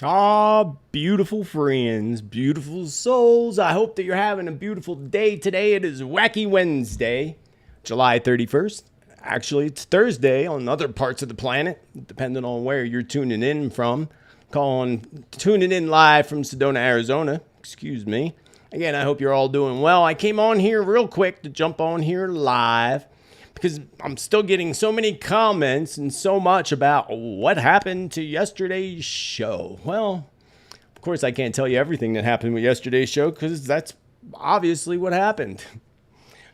Ah, beautiful friends, beautiful souls. I hope that you're having a beautiful day today. It is Wacky Wednesday, July 31st. Actually, it's Thursday on other parts of the planet, depending on where you're tuning in from. Tuning in live from Sedona, Arizona. Excuse me. Again, I hope you're all doing well. I came on here real quick to jump on here live because I'm still getting so many comments and so much about what happened to yesterday's show. Well, of course, I can't tell you everything that happened with yesterday's show because that's obviously what happened.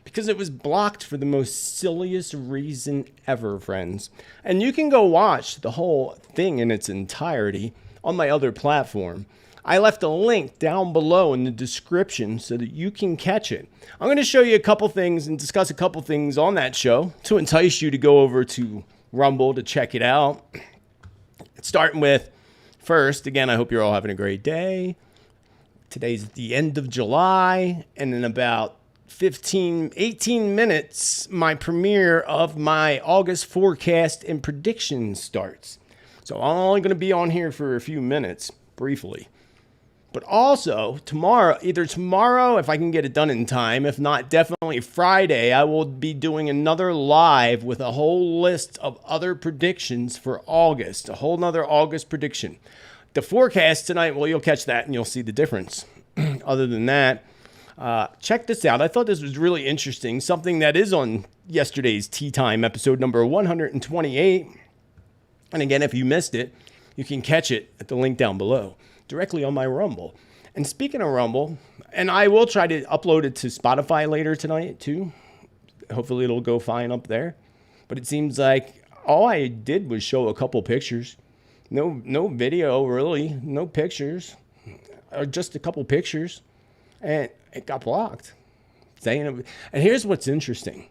Because it was blocked for the most silliest reason ever, friends. And you can go watch the whole thing in its entirety on my other platform. I left a link down below in the description so that you can catch it. I'm going to show you a couple things and discuss a couple things on that show to entice you to go over to Rumble to check it out. Starting with, first, again, I hope you're all having a great day. Today's the end of July, and in about 18 minutes, my premiere of my August forecast and predictions starts. So I'm only going to be on here for a few minutes, briefly. But also, either tomorrow, if I can get it done in time, if not, definitely Friday, I will be doing another live with a whole list of other predictions for August, a whole nother August prediction. The forecast tonight, well, you'll catch that and you'll see the difference. Other than that, check this out. I thought this was really interesting. Something that is on yesterday's Teatime episode number 128. And again, if you missed it, you can catch it at the link down below, directly on my Rumble. And speaking of Rumble, and I will try to upload it to Spotify later tonight too. Hopefully it'll go fine up there. But it seems like all I did was show a couple pictures. No video, really. No pictures. Or just a couple pictures. And it got blocked. And here's what's interesting.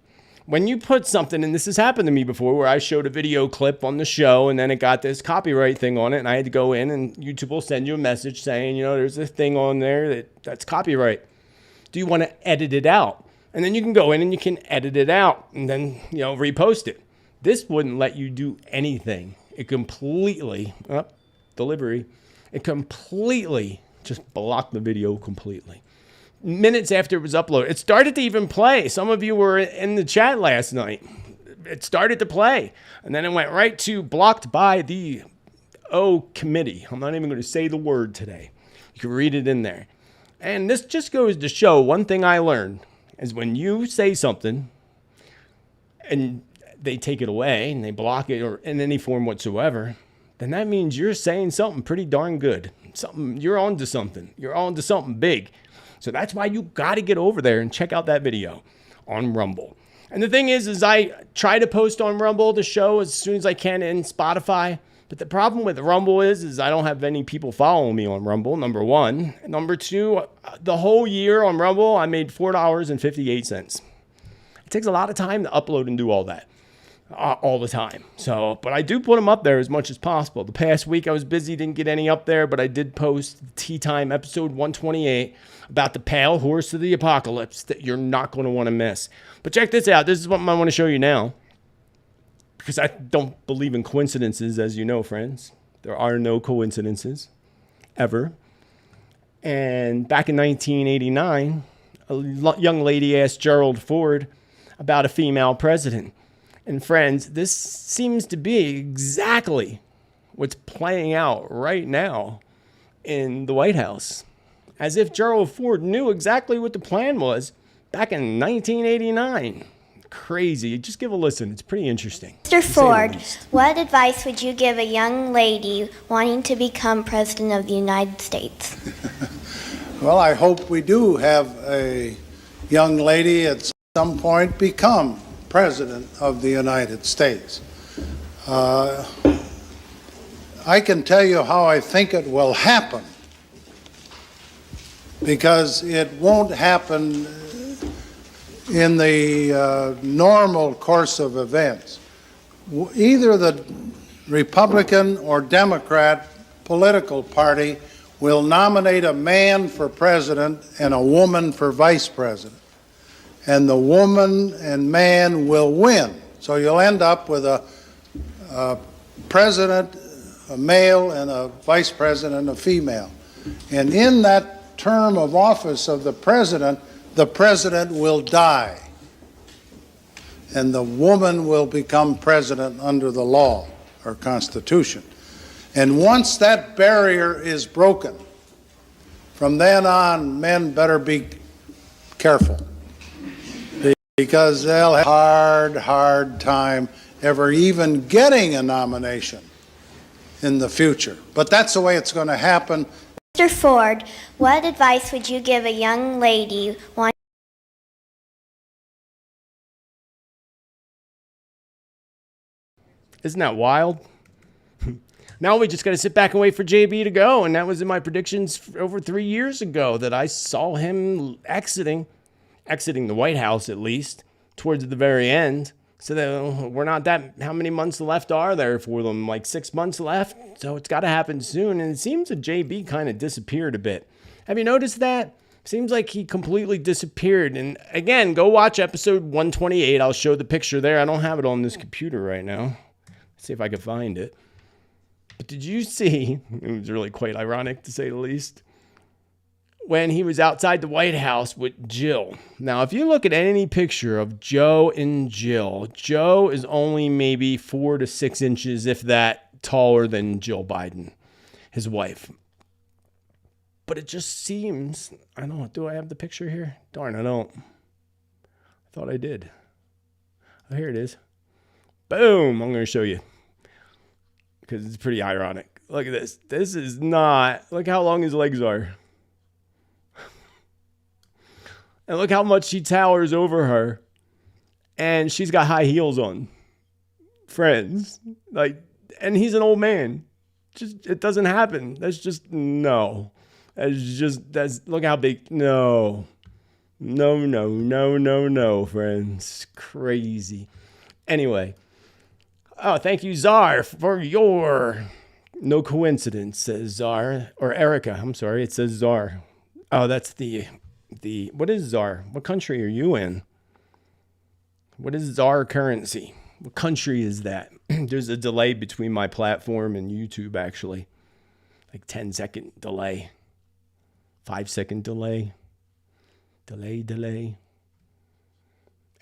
When you put something, and this has happened to me before, where I showed a video clip on the show and then it got this copyright thing on it, and I had to go in and YouTube will send you a message saying, there's this thing on there that's copyright. Do you want to edit it out? And then you can go in and you can edit it out and then, repost it. This wouldn't let you do anything. It completely just blocked the video completely. Minutes after it was uploaded, it started to even play. Some of you were in the chat last night. It started to play, and then it went right to blocked by the committee. I'm not even going to say the word today. You can read it in there. And this just goes to show one thing I learned is when you say something and they take it away and they block it or in any form whatsoever, then that means you're saying something pretty darn good. You're on to something. You're on to something big. So that's why you got to get over there and check out that video on Rumble. And the thing is I try to post on Rumble the show as soon as I can in Spotify. But the problem with Rumble is I don't have any people following me on Rumble, number one. Number two, the whole year on Rumble, I made $4.58. It takes a lot of time to upload and do all that. All the time. But I do put them up there as much as possible. The past week I was busy, didn't get any up there, but I did post Teatime episode 128 about the pale horse of the apocalypse that you're not going to want to miss. But check this out. This is what I want to show you now. Because I don't believe in coincidences, as you know, friends. There are no coincidences. Ever. And back in 1989, a young lady asked Gerald Ford about a female president. And friends, this seems to be exactly what's playing out right now in the White House. As if Gerald Ford knew exactly what the plan was back in 1989. Crazy. Just give a listen. It's pretty interesting. Mr. Ford, what advice would you give a young lady wanting to become President of the United States? Well, I hope we do have a young lady at some point become President of the United States. I can tell you how I think it will happen, because it won't happen in the normal course of events. Either the Republican or Democrat political party will nominate a man for president and a woman for vice president. And the woman and man will win. So you'll end up with a president a male, and a vice president, a female. And in that term of office of the president will die. And the woman will become president under the law or constitution. And once that barrier is broken, from then on, men better be careful, because they'll have a hard time ever even getting a nomination in the future. But that's the way it's going to happen. Mr. Ford, what advice would you give a young lady wanting? Isn't that wild? Now we just got to sit back and wait for JB to go. And that was in my predictions over 3 years ago that I saw him exiting the White House, at least towards the very end. So that we're not that, how many months left are there for them? Like 6 months left. So it's got to happen soon. And it seems that JB kind of disappeared a bit. Have you noticed that? Seems like he completely disappeared. And again, go watch episode 128. I'll show the picture there. I don't have it on this computer right now. See if I can find it. But did you see, it was really quite ironic to say the least, when he was outside the White House with Jill. Now, if you look at any picture of Joe and Jill, Joe is only maybe 4 to 6 inches, if that, taller than Jill Biden, his wife. But it just seems, I don't know, do I have the picture here? Darn, I don't. I thought I did. Oh, here it is. Boom, I'm going to show you. Because it's pretty ironic. Look at this. This is not, look how long his legs are. And look how much he towers over her. And she's got high heels on. Friends. Like, and he's an old man. Just, it doesn't happen. That's just, no. That's, look how big, no. No, friends. Crazy. Anyway. Oh, thank you, Czar, for your... No coincidence, says Czar. Or Erica, I'm sorry, it says Czar. Oh, that's the... What is Czar? What country are you in? What is Czar currency? What country is that? There's a delay between my platform and YouTube, actually. Like 10-second delay. 5-second delay. Delay.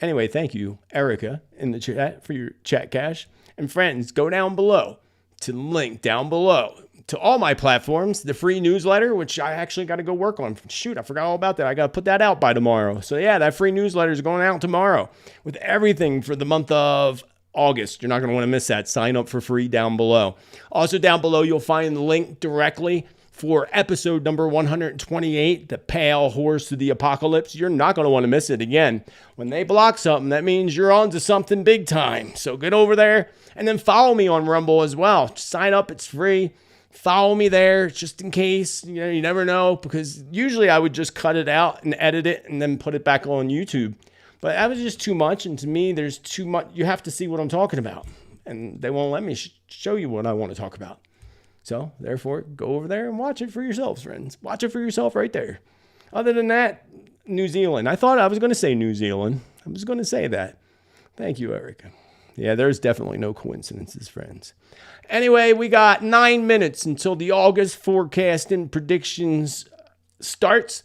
Anyway, thank you, Erica, in the chat for your chat cash. And friends, go down below to the link down below to all my platforms, the free newsletter, which I actually got to go work on. Shoot, I forgot all about that. I got to put that out by tomorrow. So yeah, that free newsletter is going out tomorrow with everything for the month of August. You're not going to want to miss that. Sign up for free down below. Also down below, you'll find the link directly for episode number 128, The Pale Horse of the Apocalypse. You're not going to want to miss it. Again, when they block something, that means you're on to something big time. So get over there and then follow me on Rumble as well. Just sign up. It's free. Follow me there just in case. You know, you never know, because usually I would just cut it out and edit it and then put it back on YouTube. But that was just too much. And to me, there's too much. You have to see what I'm talking about. And they won't let me show you what I want to talk about. So, therefore, go over there and watch it for yourselves, friends. Watch it for yourself right there. Other than that, New Zealand. I thought I was going to say New Zealand. I was going to say that. Thank you, Erica. Yeah, there's definitely no coincidences, friends. Anyway, we got 9 minutes until the August forecast and predictions starts.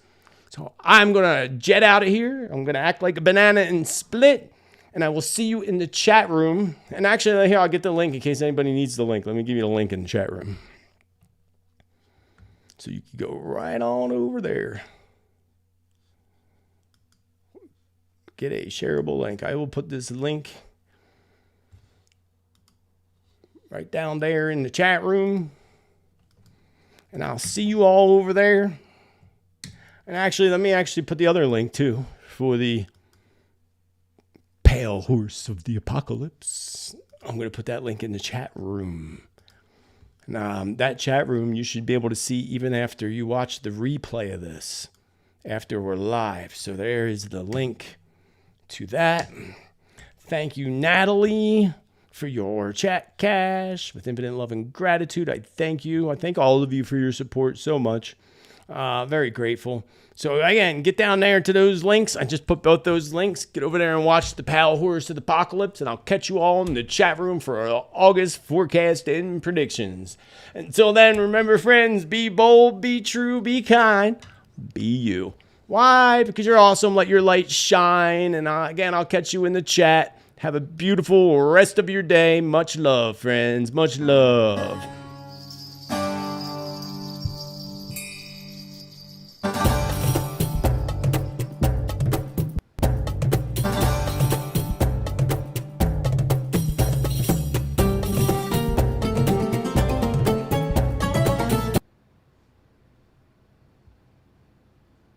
So, I'm going to jet out of here. I'm going to act like a banana and split. And I will see you in the chat room. And actually, here, I'll get the link in case anybody needs the link. Let me give you the link in the chat room. So you can go right on over there. Get a shareable link. I will put this link right down there in the chat room. And I'll see you all over there. And actually, let me actually put the other link too for the Pale Horse of the Apocalypse. I'm going to put that link in the chat room. That chat room you should be able to see even after you watch the replay of this, after we're live. So there is the link to that. Thank you, Natalie, for your chat cash. With infinite love and gratitude, I thank you. I thank all of you for your support so much. Very grateful. So again, get down there to those links. I just put both those links. Get over there and watch the Pal Horse of the Apocalypse, and I'll catch you all in the chat room for August forecast and predictions. Until then, remember, friends, be bold, be true, be kind, be you. Why? Because you're awesome. Let your light shine. And again, I'll catch you in the chat. Have a beautiful rest of your day. Much love, friends. Much love.